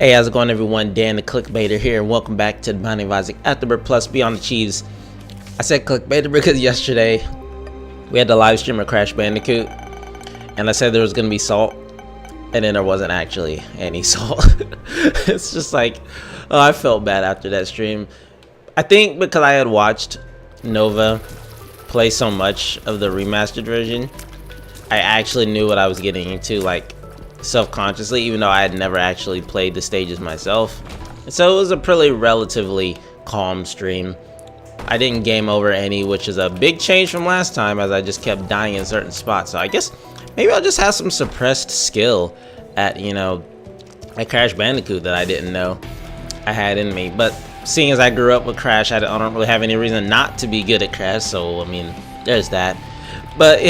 Hey, how's it going, everyone? Dan the Clickbaiter here, and welcome back to the Binding of Isaac Afterbirth Plus Beyond the Chieves. I said Clickbaiter because yesterday we had the live stream of Crash Bandicoot, and I said there was going to be salt, and then there wasn't actually any salt. It's just like, oh, I felt bad after that stream. I think because I had watched Nova play so much of the remastered version, I actually knew what I was getting into, like, self-consciously, even though I had never actually played the stages myself. And so it was a pretty relatively calm stream. I didn't game over any, which is a big change from last time, as I just kept dying in certain spots. So I guess maybe I'll just have some suppressed skill at, at Crash Bandicoot that I didn't know I had in me. But seeing as I grew up with Crash, I don't really have any reason not to be good at Crash, so I mean, there's that. But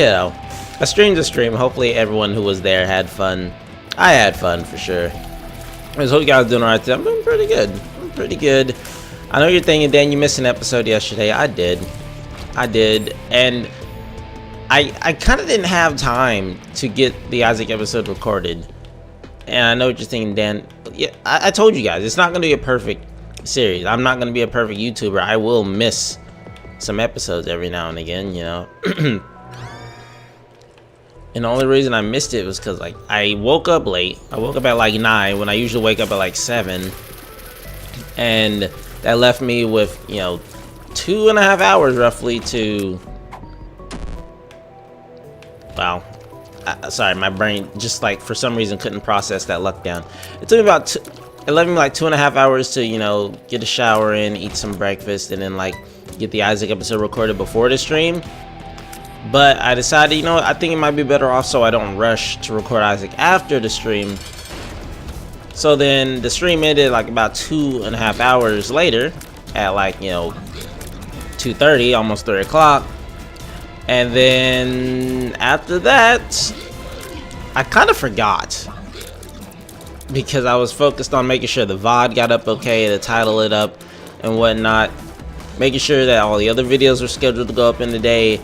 a stream's a stream. Hopefully everyone who was there had fun. I had fun for sure. I hope you guys are doing alright today. I'm doing pretty good. I'm pretty good. I know you're thinking, Dan, you missed an episode yesterday. I did. And I kind of didn't have time to get the Isaac episode recorded. And I know what you're thinking, Dan. Yeah, I told you guys, it's not going to be a perfect series. I'm not going to be a perfect YouTuber. I will miss some episodes every now and again, And the only reason I missed it was because, like, I woke up late. I woke up at like 9 when I usually wake up at like 7. And that left me with, 2.5 hours roughly to... Wow. Sorry, my brain just, like, for some reason couldn't process that lockdown. It took me about... It left me like 2.5 hours to, get a shower in, eat some breakfast, and then, like, get the Isaac episode recorded before the stream. But I decided, I think it might be better off so I don't rush to record Isaac after the stream. So then the stream ended like about 2.5 hours later at like, 2:30, almost 3 o'clock. And then after that, I kind of forgot. Because I was focused on making sure the VOD got up okay, the title it up and whatnot. Making sure that all the other videos were scheduled to go up in the day.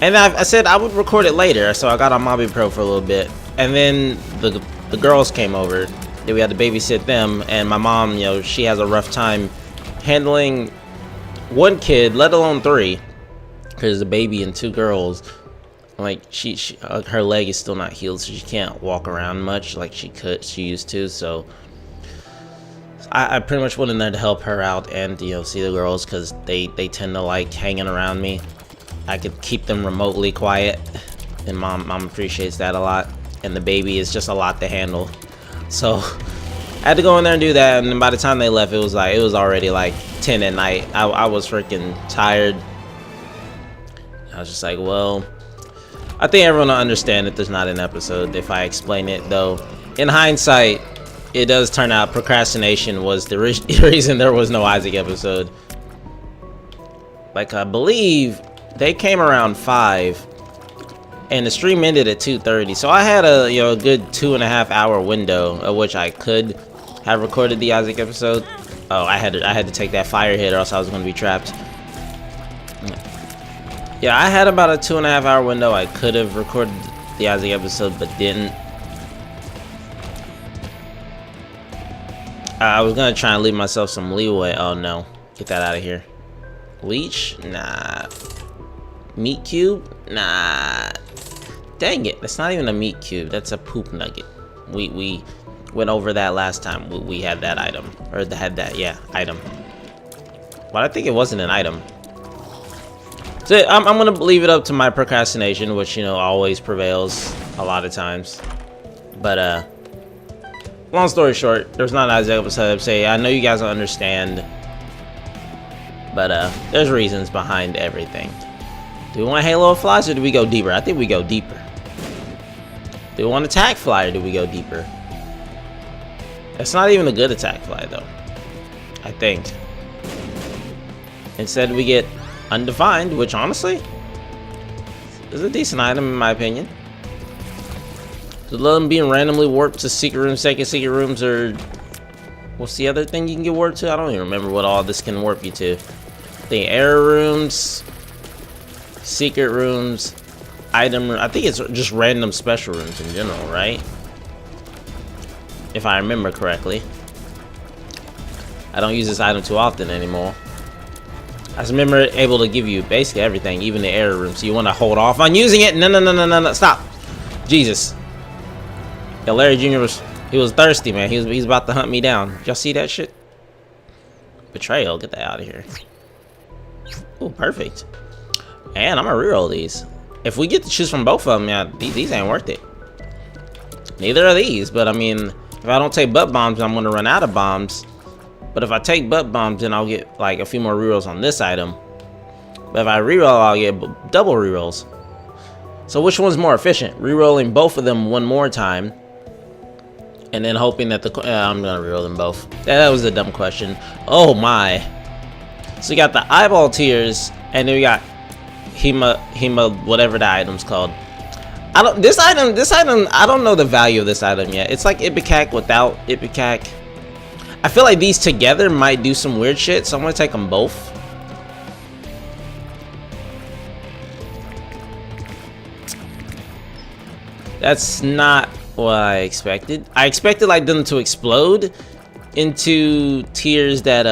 And I said I would record it later, so I got on Mobby Pro for a little bit. And then the girls came over. Then we had to babysit them. And my mom, she has a rough time handling one kid, let alone 3. Because a baby and 2 girls. Like, her leg is still not healed, so she can't walk around much like she used to. So I pretty much went in there to help her out and, see the girls, because they tend to like hanging around me. I could keep them remotely quiet, and mom appreciates that a lot. And the baby is just a lot to handle, so I had to go in there and do that. And then by the time they left, it was already like 10 at night. I was freaking tired. I was just like, well, I think everyone will understand that there's not an episode if I explain it, though. In hindsight, it does turn out procrastination was the reason there was no Isaac episode. Like, I believe they came around 5 and the stream ended at 2:30, so I had a good 2.5 hour window of which I could have recorded the Isaac episode. Oh, I had to take that fire hit or else I was going to be trapped. Yeah, I had about a 2.5 hour window. I could have recorded the Isaac episode but didn't. I was going to try and leave myself some leeway. Oh no, get that out of here. Leech? Nah. Meat cube? Nah. Dang it, that's not even a meat cube, that's a poop nugget. We went over that last time we had that item. Or had that, yeah, item. But I think it wasn't an item. So I'm gonna leave it up to my procrastination, which always prevails a lot of times. But long story short, there's not an Isaac episode. I know you guys don't understand. But there's reasons behind everything. Do we want Halo flies or do we go deeper? I think we go deeper. Do we want attack fly or do we go deeper? It's not even a good attack fly though, I think. Instead we get undefined, which honestly is a decent item in my opinion. To let them being randomly warped to secret rooms, second secret rooms, or what's the other thing you can get warped to? I don't even remember what all this can warp you to. The air rooms, secret rooms, item room. I think it's just random special rooms in general, right? if I remember correctly. I don't use this item too often anymore. I just remember it able to give you basically everything, even the error room. So you want to hold off on using it. No, stop. Jesus. Yeah, Larry Jr. was thirsty, man. He was about to hunt me down. Y'all see that shit? Betrayal. Get that out of here. Oh, perfect. And I'm gonna reroll these. If we get to choose from both of them, yeah, these ain't worth it. Neither are these, but I mean, if I don't take butt bombs, I'm gonna run out of bombs. But if I take butt bombs, then I'll get like a few more rerolls on this item. But if I reroll, I'll get double rerolls. So which one's more efficient? Rerolling both of them one more time, and then hoping that I'm gonna reroll them both. That was a dumb question. Oh my. So we got the eyeball tears, and then we got Hema, whatever the item's called. This item, I don't know the value of this item yet. It's like Ipecac without Ipecac. I feel like these together might do some weird shit, so I'm gonna take them both. That's not what I expected. I expected like them to explode into tears that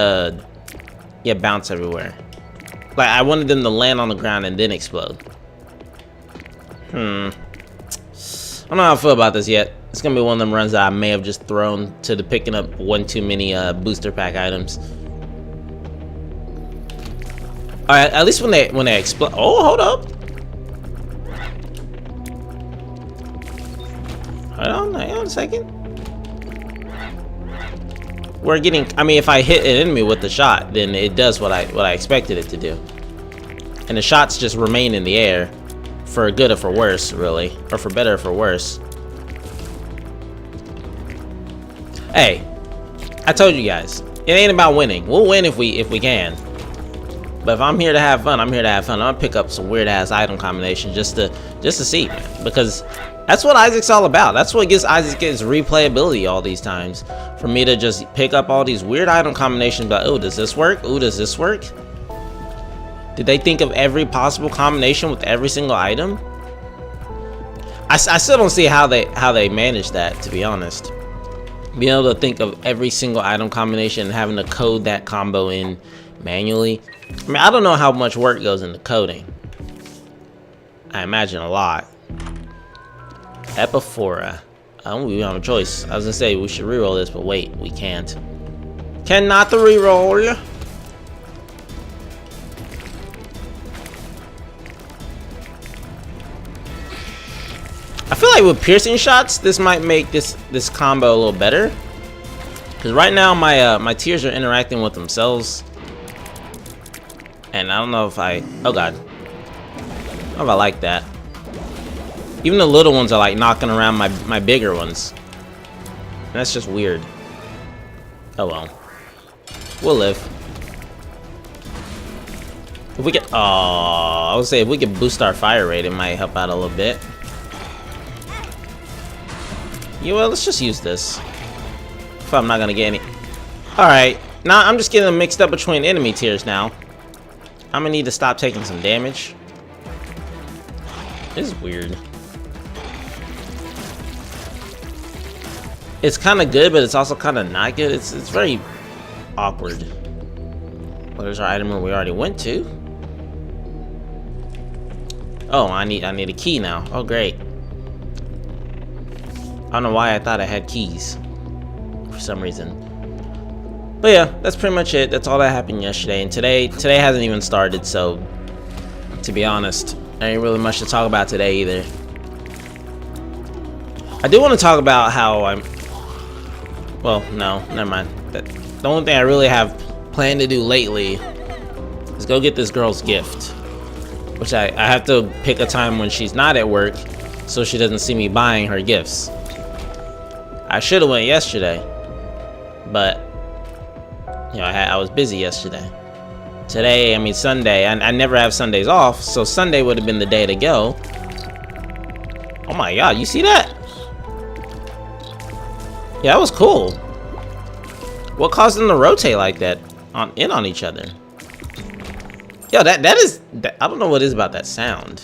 yeah, bounce everywhere. Like I wanted them to land on the ground and then explode. I don't know how I feel about this yet. It's gonna be one of them runs that I may have just thrown to the picking up one too many booster pack items. All right, at least when they explode. Oh, hold up. Hang on a second. We're getting. I mean, if I hit an enemy with the shot, then it does what I expected it to do. And the shots just remain in the air, for good or for worse, really, or for better or for worse. Hey, I told you guys, it ain't about winning. We'll win if we can. But if I'm here to have fun, I'm here to have fun. I'm gonna pick up some weird ass item combination just to see, man, because that's what Isaac's all about. That's what gives Isaac his replayability all these times. For me to just pick up all these weird item combinations, but oh, does this work? Oh, does this work? Did they think of every possible combination with every single item? I still don't see how they managed that, to be honest. Being able to think of every single item combination and having to code that combo in manually. I mean, I don't know how much work goes into coding. I imagine a lot. Epiphora. We don't have a choice. I was gonna say we should reroll this, but wait, we can't. Cannot the reroll. I feel like with piercing shots, this might make this combo a little better. Because right now my tears are interacting with themselves, and I don't know if oh god, I don't know if I like that. Even the little ones are like knocking around my bigger ones. And that's just weird. Oh well, we'll live. If we get, I would say if we could boost our fire rate, it might help out a little bit. Yeah, well, let's just use this. If I'm not gonna get any. Alright, now I'm just getting them mixed up between enemy tiers now. I'm gonna need to stop taking some damage. This is weird. It's kind of good, but it's also kind of not good. It's very awkward. Well, there's our item room we already went to. Oh, I need a key now. Oh, great. I don't know why I thought I had keys for some reason. But yeah, that's pretty much it. That's all that happened yesterday. And today hasn't even started, so to be honest, there ain't really much to talk about today either. I do want to talk about how well, no, never mind. The only thing I really have planned to do lately is go get this girl's gift. Which I have to pick a time when she's not at work so she doesn't see me buying her gifts. I should have went yesterday, but you know, I was busy yesterday. Today, I mean Sunday, I never have Sundays off, so Sunday would have been the day to go. Oh my god, you see that? Yeah, that was cool. What caused them to rotate like that on each other? Yo, that is, I don't know what it is about that sound.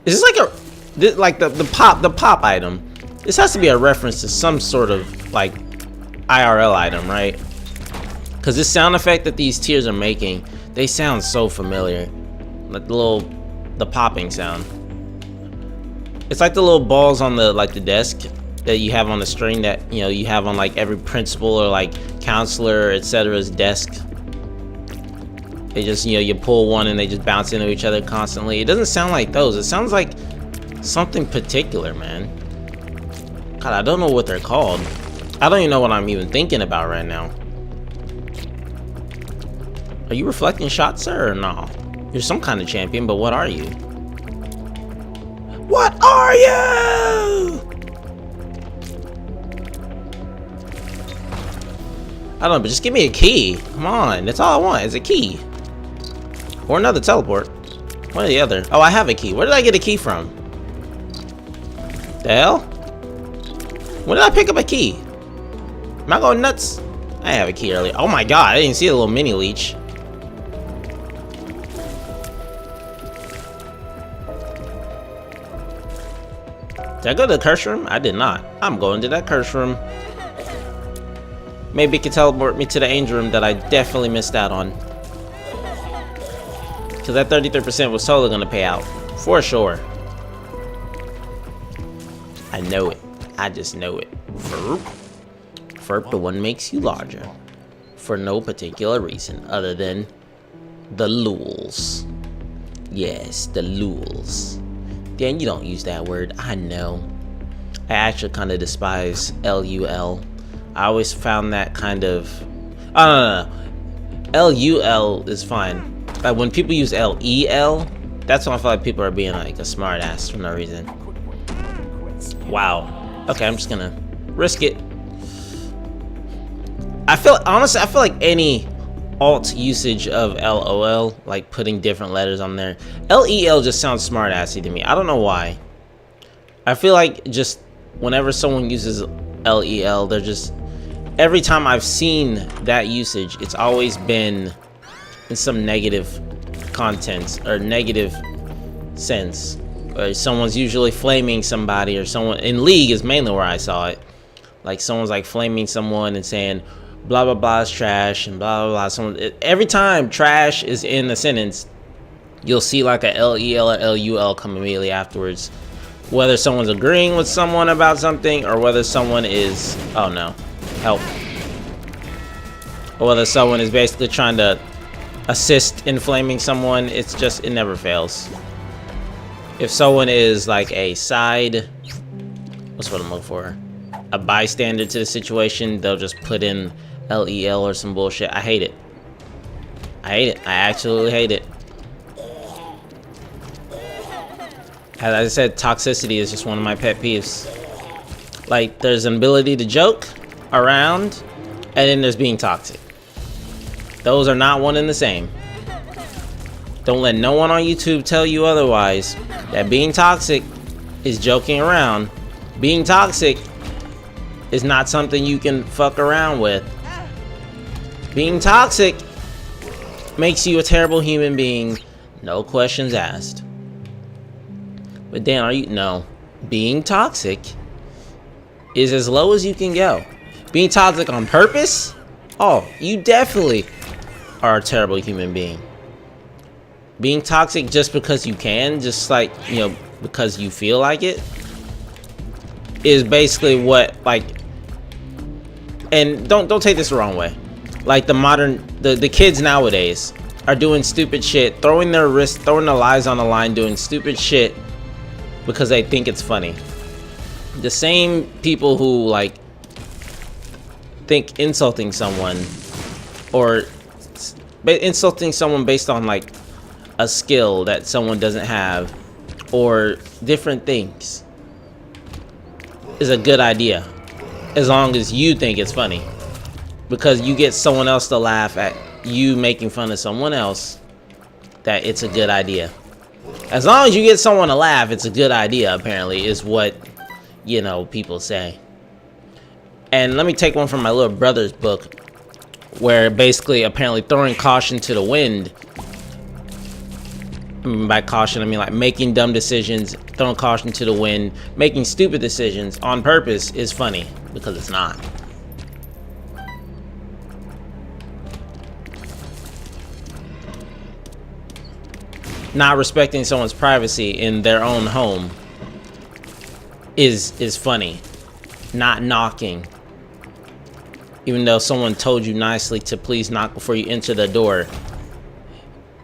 Is this like the pop item? This has to be a reference to some sort of like IRL item, right? Because this sound effect that these tears are making, they sound so familiar. Like the popping sound. It's like the little balls on the desk that you have on the string that, you know, you have on like every principal or like counselor, etc.'s desk. They just, you know, you pull one and they just bounce into each other constantly. It doesn't sound like those. It sounds like something particular, man. God, I don't know what they're called. I don't even know what I'm even thinking about right now. Are you reflecting shots, sir, or no? You're some kind of champion, but what are you? What are you? I don't know, but just give me a key. Come on, that's all I want is a key. Or another teleport. One or the other. Oh, I have a key. Where did I get a key from? The hell? When did I pick up a key? Am I going nuts? I have a key earlier. Oh my god, I didn't see a little mini leech. Did I go to the curse room? I did not. I'm going to that curse room. Maybe it can teleport me to the angel room that I definitely missed out on. Because that 33% was totally going to pay out. For sure. I know it. I just know it. Ferp. Ferp, the one makes you larger. For no particular reason other than the lulz. Yes, the lulz. Dan, you don't use that word. I know. I actually kind of despise LUL. I always found that kind of... Oh, no. LUL is fine. Like when people use LEL, that's when I feel like people are being like a smart ass for no reason. Wow. Okay, I'm just gonna risk it. Honestly, I feel like any alt usage of LOL, like putting different letters on there, LEL just sounds smart assy to me. I don't know why. I feel like just whenever someone uses LEL, they're just, every time I've seen that usage, it's always been in some negative content or negative sense. Or someone's usually flaming somebody, or someone in League is mainly where I saw it. Like someone's like flaming someone and saying blah blah blah is trash and blah blah blah. Every time trash is in the sentence, you'll see like a LEL or LUL come immediately afterwards. Whether someone's agreeing with someone about something, or whether someone is, oh no, help. Or whether someone is basically trying to assist in flaming someone, it's just, it never fails. If someone is like a side, what's what I'm looking for? A bystander to the situation, they'll just put in LEL or some bullshit. I hate it. I hate it. I absolutely hate it. As I said, toxicity is just one of my pet peeves. Like, there's an ability to joke around, and then there's being toxic. Those are not one and the same. Don't let no one on YouTube tell you otherwise. That being toxic is joking around. Being toxic is not something you can fuck around with. Being toxic makes you a terrible human being. No questions asked. But Dan, are you? No. Being toxic is as low as you can go. Being toxic on purpose? Oh, you definitely are a terrible human being. Being toxic just because you can, just like, you know, because you feel like it, is basically what, like, and don't take this the wrong way. Like the kids nowadays are doing stupid shit, throwing their lives on the line, doing stupid shit because they think it's funny. The same people who like think insulting someone or insulting someone based on like a skill that someone doesn't have or different things is a good idea, as long as you think it's funny, because you get someone else to laugh at you making fun of someone else. That it's a good idea. As long as you get someone to laugh, it's a good idea, apparently, is what, you know, people say. And let me take one from my little brother's book, where basically apparently throwing caution to the wind By caution, I mean like making dumb decisions, throwing caution to the wind, making stupid decisions on purpose is funny, because it's not. Not respecting someone's privacy in their own home is funny. Not knocking, even though someone told you nicely to please knock before you enter the door,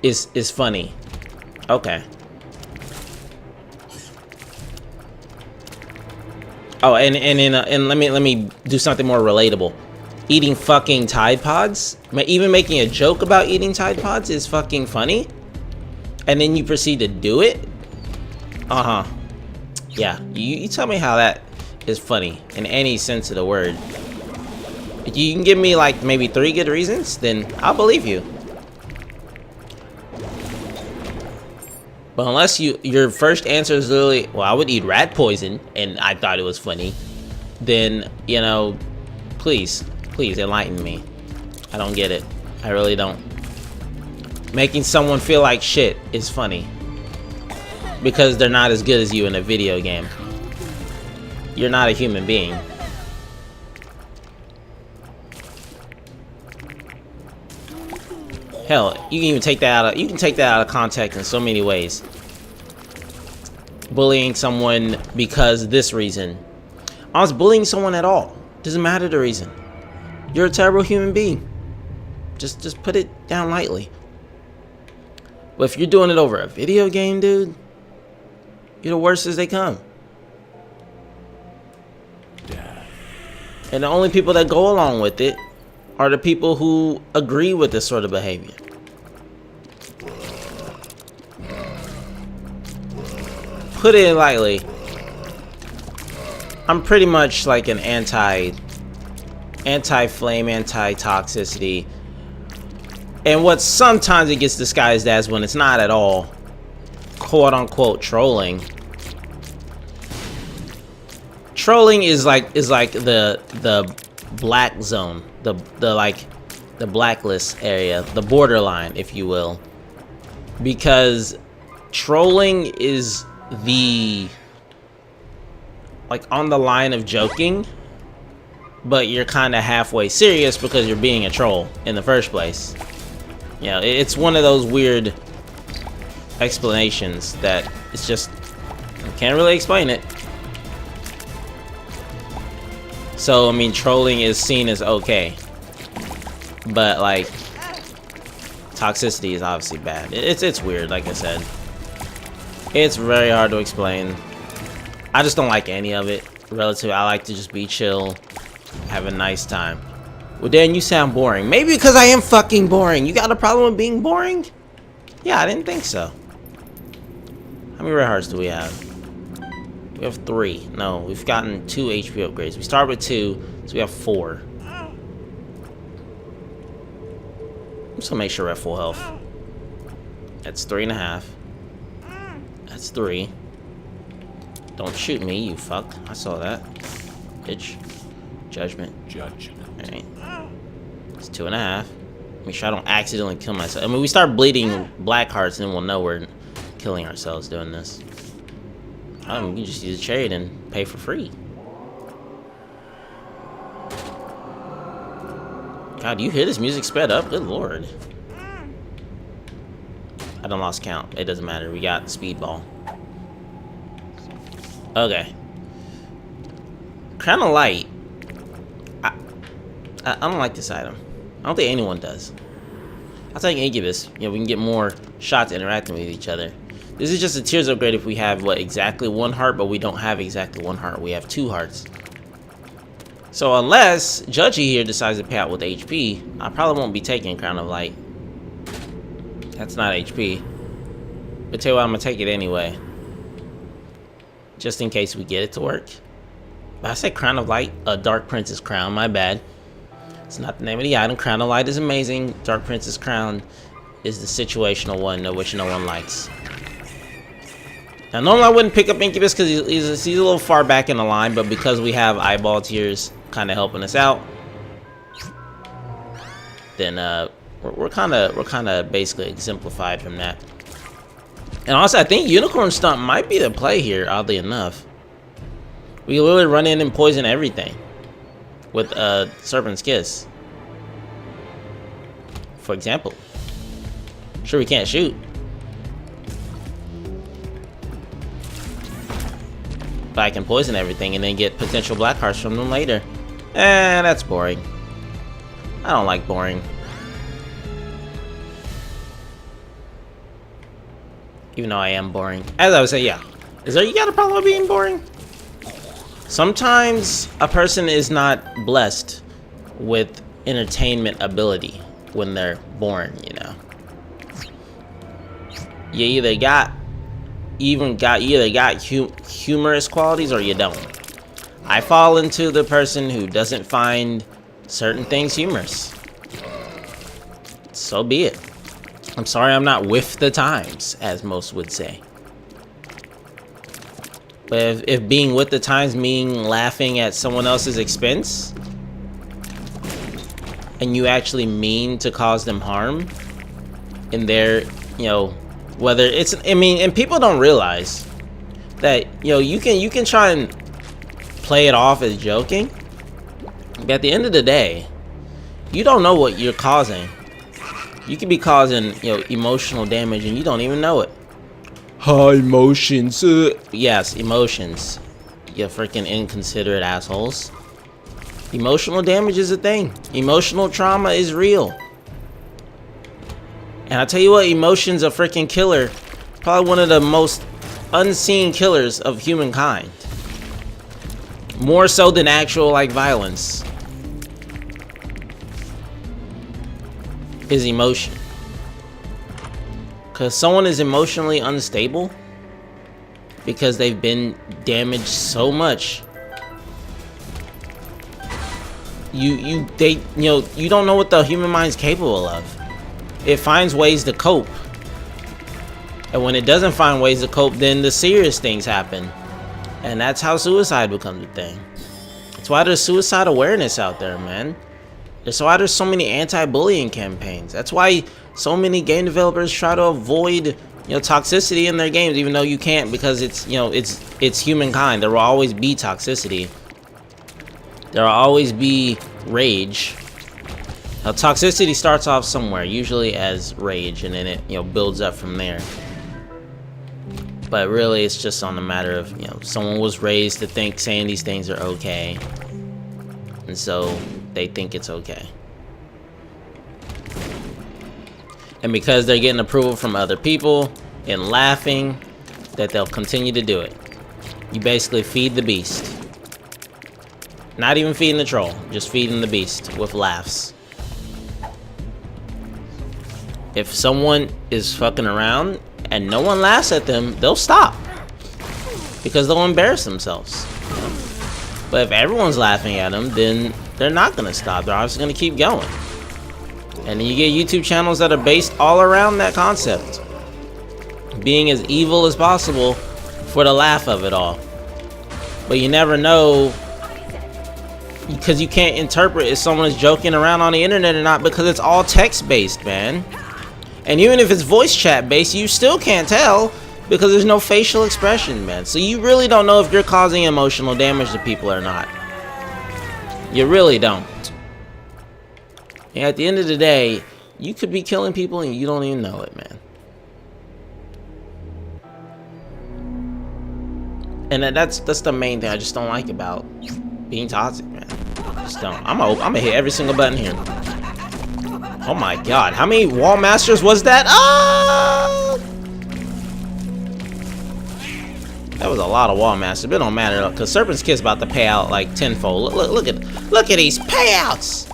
is funny. Okay. Oh, and let me do something more relatable. Eating fucking Tide Pods, even making a joke about eating Tide Pods is fucking funny. And then you proceed to do it? Yeah, you tell me how that is funny in any sense of the word. If you can give me like maybe 3 good reasons, then I'll believe you. But unless your first answer is literally, well, I would eat rat poison and I thought it was funny, then, you know, please enlighten me. I don't get it. I really don't. Making someone feel like shit is funny because they're not as good as you in a video game. You're not a human being. Hell, you can even take that out of context in so many ways. Bullying someone because this reason. I was bullying someone at all. Doesn't matter the reason. You're a terrible human being. Just put it down lightly. But if you're doing it over a video game, dude, you're the worst as they come. And the only people that go along with it are the people who agree with this sort of behavior. Put it lightly, I'm pretty much like an anti-flame, anti-toxicity. And what sometimes it gets disguised as, when it's not at all, quote-unquote trolling. Trolling is like the black zone, the blacklist area, the borderline, if you will, because trolling is like on the line of joking, but you're kind of halfway serious because you're being a troll in the first place. You know, it's one of those weird explanations that it's just, I can't really explain it. So, I mean, trolling is seen as okay, but like toxicity is obviously bad. It's weird, like I said. It's very hard to explain. I just don't like any of it. Relatively, I like to just be chill, have a nice time. Well, Dan, you sound boring. Maybe because I am fucking boring. You got a problem with being boring? Yeah, I didn't think so. How many red hearts do we have? We have 3. No, we've gotten 2 HP upgrades. We start with 2, so we have 4. I'm just gonna make sure we're at full health. That's 3.5. That's 3. Don't shoot me, you fuck. I saw that. Bitch. Judgment. Alright. It's 2.5. Make sure I don't accidentally kill myself. I mean, we start bleeding black hearts and then we'll know we're killing ourselves doing this. You can just use a chariot and pay for free. God, do you hear this music sped up? Good lord. I done lost count. It doesn't matter. We got speedball. Okay. Crown of Light. I don't like this item. I don't think anyone does. I'll take Incubus. You know, we can get more shots interacting with each other. This is just a tiers upgrade if we have, what, exactly 1 heart, but we don't have exactly 1 heart. We have 2 hearts. So unless Judgy here decides to pay out with HP, I probably won't be taking Crown of Light. That's not HP. But tell you what, I'm gonna take it anyway. Just in case we get it to work. But I said Crown of Light, a Dark Princess Crown, my bad. It's not the name of the item. Crown of Light is amazing. Dark Princess Crown is the situational one, which no one likes. Now, normally I wouldn't pick up Incubus because he's a little far back in the line, but because we have eyeball tiers kind of helping us out, then we're kind of basically exemplified from that. And also, I think Unicorn Stomp might be the play here, oddly enough. We literally run in and poison everything with Serpent's Kiss. For example. Sure, we can't shoot. But I can poison everything and then get potential black hearts from them later. That's boring. I don't like boring. Even though I am boring. As I would say, yeah. You got a problem with being boring? Sometimes a person is not blessed with entertainment ability when they're born, you know. You either got humorous qualities or you don't. I fall into the person who doesn't find certain things humorous. So be it. I'm sorry I'm not with the times, as most would say. But if being with the times means laughing at someone else's expense, and you actually mean to cause them harm in their, you know, whether it's, I mean, and people don't realize that, you know, you can try and play it off as joking, but at the end of the day, you don't know what you're causing. You could be causing, you know, emotional damage and you don't even know it. High emotions. Yes, emotions. You freaking inconsiderate assholes. Emotional damage is a thing. Emotional trauma is real. And I tell you what, emotion's a freaking killer. Probably one of the most unseen killers of humankind. More so than actual, like, violence. Is emotion. Because someone is emotionally unstable because they've been damaged so much. You don't know what the human mind's capable of. It finds ways to cope. And when it doesn't find ways to cope, then the serious things happen. And that's how suicide becomes a thing. That's why there's suicide awareness out there, man. That's why there's so many anti-bullying campaigns. That's why so many game developers try to avoid, you know, toxicity in their games, even though you can't, because it's, you know, it's humankind. There will always be toxicity. There will always be rage. Now, toxicity starts off somewhere, usually as rage, and then it, you know, builds up from there. But really, it's just on the matter of, you know, someone was raised to think saying these things are okay, and so they think it's okay. And because they're getting approval from other people and laughing, that they'll continue to do it. You basically feed the beast. Not even feeding the troll, just feeding the beast with laughs. If someone is fucking around and no one laughs at them, they'll stop. Because they'll embarrass themselves. But if everyone's laughing at them, then they're not gonna stop. They're obviously gonna keep going. And then you get YouTube channels that are based all around that concept. Being as evil as possible for the laugh of it all. But you never know, because you can't interpret if someone is joking around on the internet or not, because it's all text-based, man. And even if it's voice chat-based, you still can't tell because there's no facial expression, man. So you really don't know if you're causing emotional damage to people or not. You really don't. And at the end of the day, you could be killing people and you don't even know it, man. And that's the main thing I just don't like about being toxic, man. I just don't. I'm gonna hit every single button here. Oh my god, how many wall masters was that? Oh! That was a lot of wall masters, but it don't matter because Serpent's Kiss about to pay out like tenfold. Look at these payouts.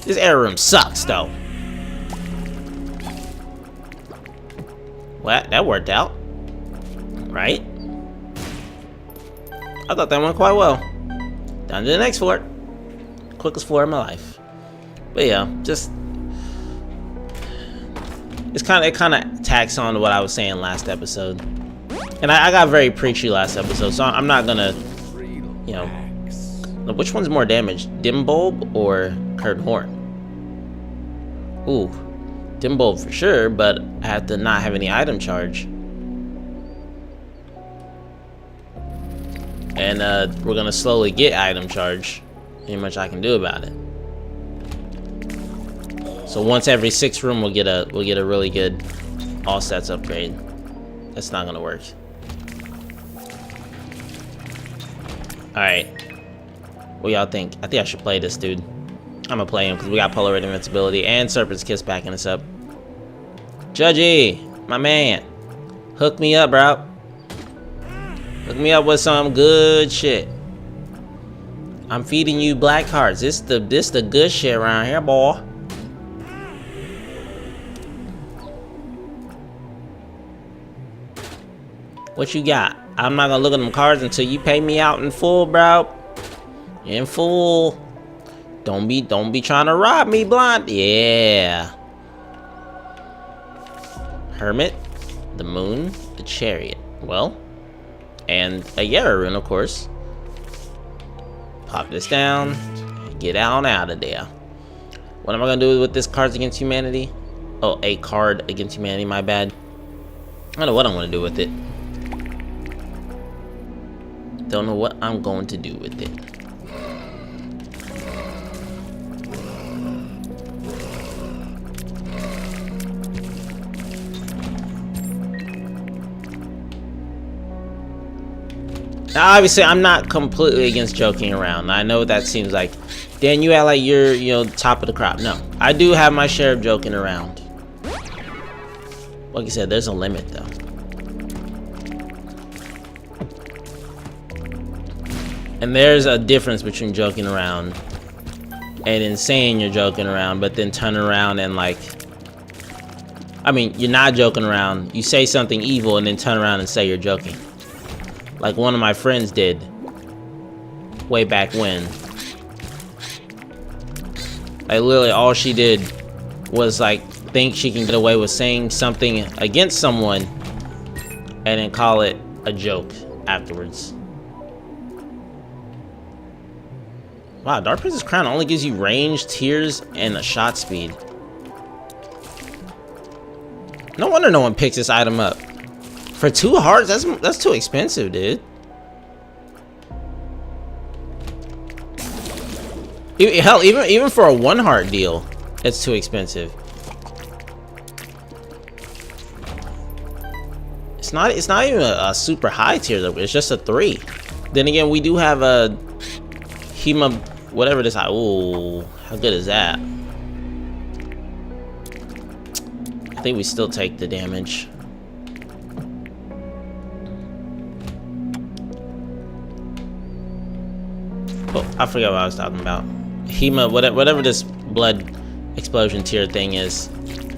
This air room sucks though. Well, that worked out, right? I thought that went quite well. Down to the next floor. Quickest floor of my life. But yeah, just it kind of tacks on to what I was saying last episode. And I got very preachy last episode, so I'm not gonna, you know, which one's more damage, Dim Bulb or Kurt Horn? Ooh, Dim Bulb for sure, but I have to not have any item charge. And we're gonna slowly get item charge. Ain't much I can do about it. So once every 6 room, we'll get a really good all sets upgrade. That's not gonna work. All right, what y'all think? I think I should play this dude. I'm gonna play him because we got Polar Red Invincibility and Serpent's Kiss backing us up. Judgy, my man, hook me up, bro. Hook me up with some good shit. I'm feeding you black hearts. This the good shit around here, boy. What you got? I'm not gonna look at them cards until you pay me out in full, bro. In full. Don't be trying to rob me blind. Yeah. Hermit, the Moon, the Chariot. Well, and a Yara rune, of course. Pop this down. Get out of there. What am I gonna do with this Cards Against Humanity? Oh, a card against humanity. My bad. I don't know what I'm gonna do with it. Don't know what I'm going to do with it. Now, obviously, I'm not completely against joking around. I know what that seems like. Dan, you act like you're, you know, top of the crop. No, I do have my share of joking around. Like I said, there's a limit, though. And there's a difference between joking around and in saying you're joking around, but then turn around and like, I mean, you're not joking around. You say something evil and then turn around and say you're joking. Like one of my friends did way back when. Like literally all she did was like think she can get away with saying something against someone and then call it a joke afterwards. Wow, Dark Princess Crown only gives you range, tears, and a shot speed. No wonder no one picks this item up. For 2 hearts, that's too expensive, dude. Hell, even for a 1 heart deal, it's too expensive. It's not even a super high tier though. It's just a 3. Then again, we do have a Hema, whatever this. Ooh, how good is that? I think we still take the damage. Oh, I forgot what I was talking about. Hema, whatever this blood explosion tier thing is.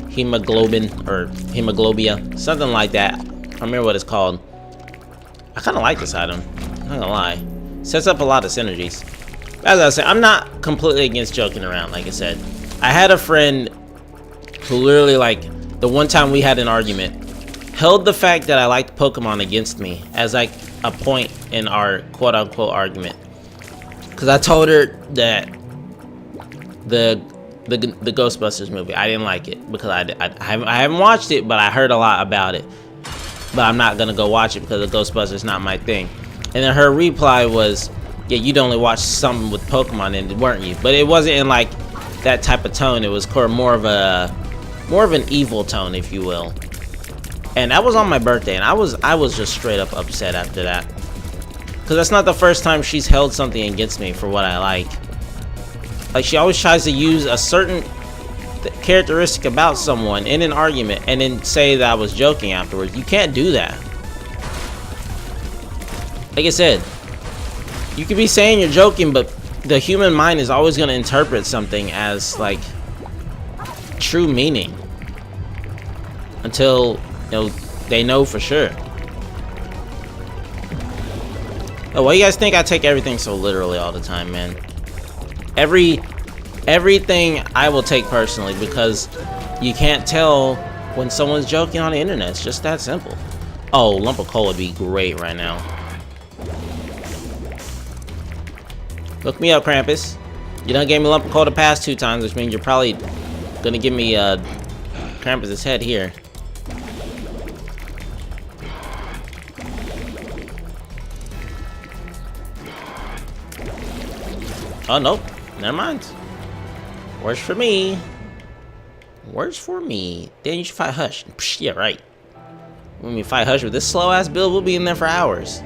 Hemoglobin or hemoglobia, something like that. I don't remember what it's called. I kind of like this item. I'm not gonna lie. Sets up a lot of synergies. As I said, I'm not completely against joking around. Like I said, I had a friend who literally, like, the one time we had an argument, held the fact that I liked Pokemon against me as like a point in our quote-unquote argument. Because I told her that the Ghostbusters movie, I didn't like it because I haven't watched it, but I heard a lot about it. But I'm not gonna go watch it because the Ghostbusters is not my thing. And then her reply was, "Yeah, you'd only watch something with Pokemon in it, weren't you?" But it wasn't in like that type of tone. It was more of an evil tone, if you will. And that was on my birthday, and I was just straight up upset after that. Because that's not the first time she's held something against me for what I like. Like, she always tries to use a certain characteristic about someone in an argument and then say that I was joking afterwards. You can't do that. Like I said, you could be saying you're joking, but the human mind is always going to interpret something as, like, true meaning. Until, you know, they know for sure. Oh, why you guys think I take everything so literally all the time, man? Everything I will take personally, because you can't tell when someone's joking on the internet. It's just that simple. Oh, lump of coal would be great right now. Look me up, Krampus. You done gave me lump of coal the past 2 times, which means you're probably gonna give me Krampus's head here. Oh, nope. Never mind. Works for me. Works for me. Then you should fight Hush. Psh, yeah, right. When we fight Hush with this slow-ass build, we'll be in there for hours.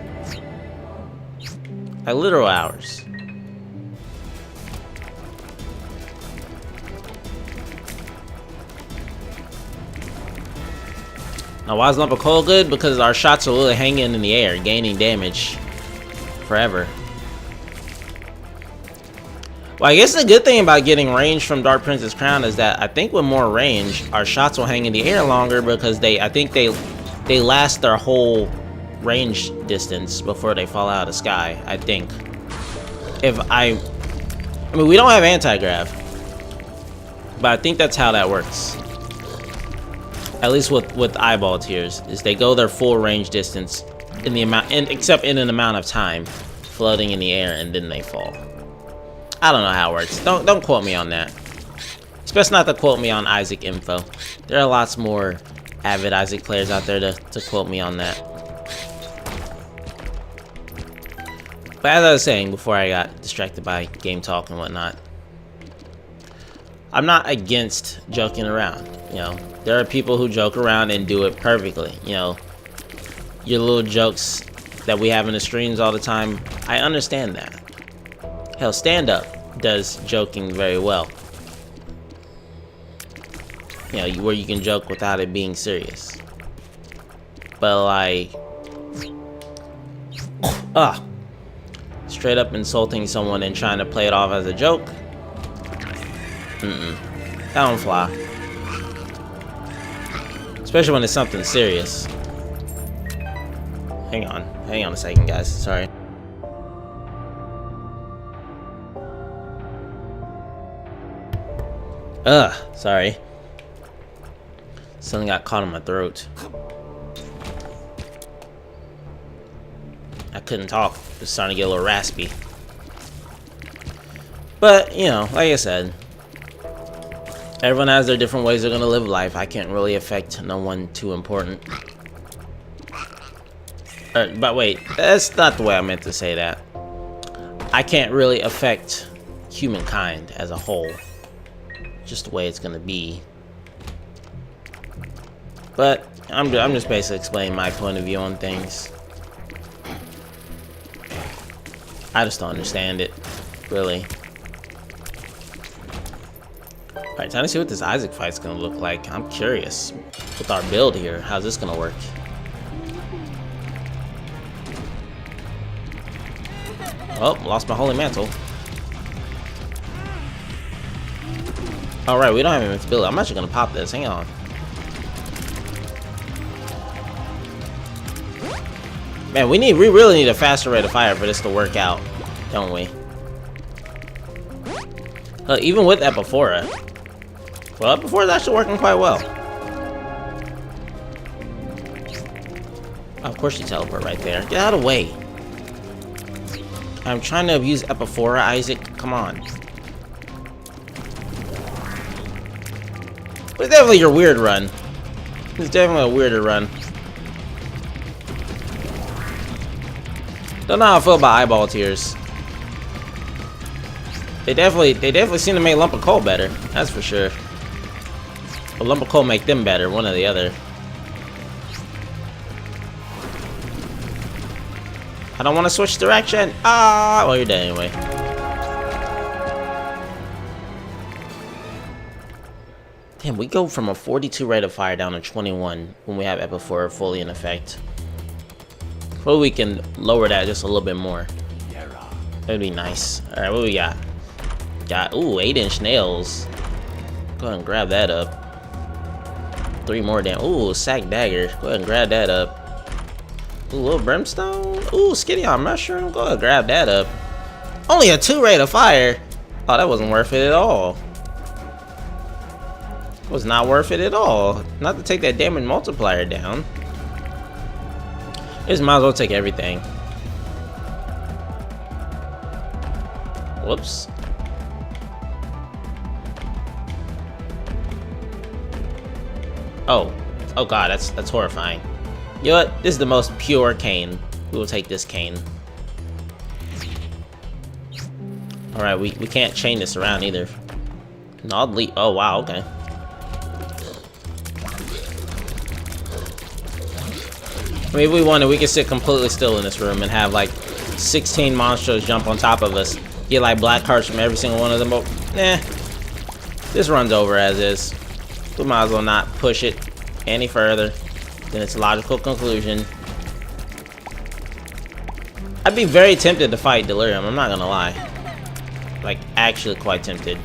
Like, literal hours. Now, why is Lump of Coal good? Because our shots are literally hanging in the air, gaining damage forever. Well, I guess the good thing about getting range from Dark Prince's Crown is that I think with more range, our shots will hang in the air longer because I think they last their whole range distance before they fall out of the sky, I think. I mean, we don't have anti-grav, but I think that's how that works. At least with eyeball tears, is they go their full range distance in the amount, except in an amount of time, floating in the air, and then they fall. I don't know how it works. Don't quote me on that. It's best not to quote me on Isaac info. There are lots more avid Isaac players out there to quote me on that. But as I was saying before I got distracted by game talk and whatnot, I'm not against joking around. You know, there are people who joke around and do it perfectly. You know, your little jokes that we have in the streams all the time, I understand that. Hell, stand-up does joking very well. You know, where you can joke without it being serious. But like, straight up insulting someone and trying to play it off as a joke, that don't fly. Especially when it's something serious. Hang on a second, guys. Sorry. Sorry. Something got caught in my throat. I couldn't talk. It was starting to get a little raspy. But, you know, like I said, everyone has their different ways they're gonna live life. I can't really affect no one too important. But wait, that's not the way I meant to say that. I can't really affect humankind as a whole. Just the way it's gonna be. But I'm just basically explaining my point of view on things. I just don't understand it, really. Alright, time to see what this Isaac fight's gonna look like. I'm curious with our build here. How's this gonna work? Oh, lost my holy mantle. Alright, we don't have invincibility. I'm actually gonna pop this. Hang on. Man, we really need a faster rate of fire for this to work out, don't we? Even with Epiphora. Well, Epiphora's actually working quite well. Oh, of course you teleport right there. Get out of the way. I'm trying to abuse Epiphora, Isaac. Come on. But it's definitely your weird run. It's definitely a weirder run. Don't know how I feel about eyeball tears. They definitely seem to make Lump of Coal better. That's for sure. But Lump of Coal make them better, one or the other. I don't want to switch direction. Ah, well, you're dead anyway. Damn, we go from a 42 rate of fire down to 21 when we have Epiphora fully in effect. Well, we can lower that just a little bit more. That'd be nice. Alright, what we got? Ooh, 8-inch nails. Go ahead and grab that up. 3 more damn. Ooh, sack dagger. Go ahead and grab that up. Ooh, little brimstone. Ooh, skinny on mushroom. Go ahead and grab that up. Only a 2 rate of fire. Oh, that wasn't worth it at all. Was not worth it at all. Not to take that damage multiplier down. Just might as well take everything. Whoops. Oh. Oh god, that's horrifying. You know what? This is the most pure cane. We will take this cane. Alright, we can't chain this around either. No, delete. Oh, wow, okay. I mean, if we wanted, we could sit completely still in this room and have like 16 monsters jump on top of us. Get like black hearts from every single one of them. But, this runs over as is. We might as well not push it any further than its logical conclusion. I'd be very tempted to fight Delirium, I'm not gonna lie. Like, actually quite tempted.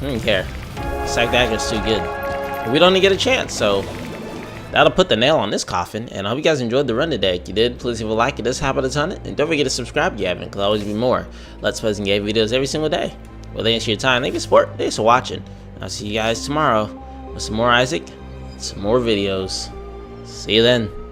I don't care. Psych Dagger's too good. We don't even get a chance, so that'll put the nail on this coffin. And I hope you guys enjoyed the run today. If you did, please leave a like. It does help out a ton. And don't forget to subscribe if you haven't, because there'll always be more Let's Plays and game videos every single day. Well, thanks for your time. Thank you for support. Thanks for watching. I'll see you guys tomorrow with some more Isaac, some more videos. See you then.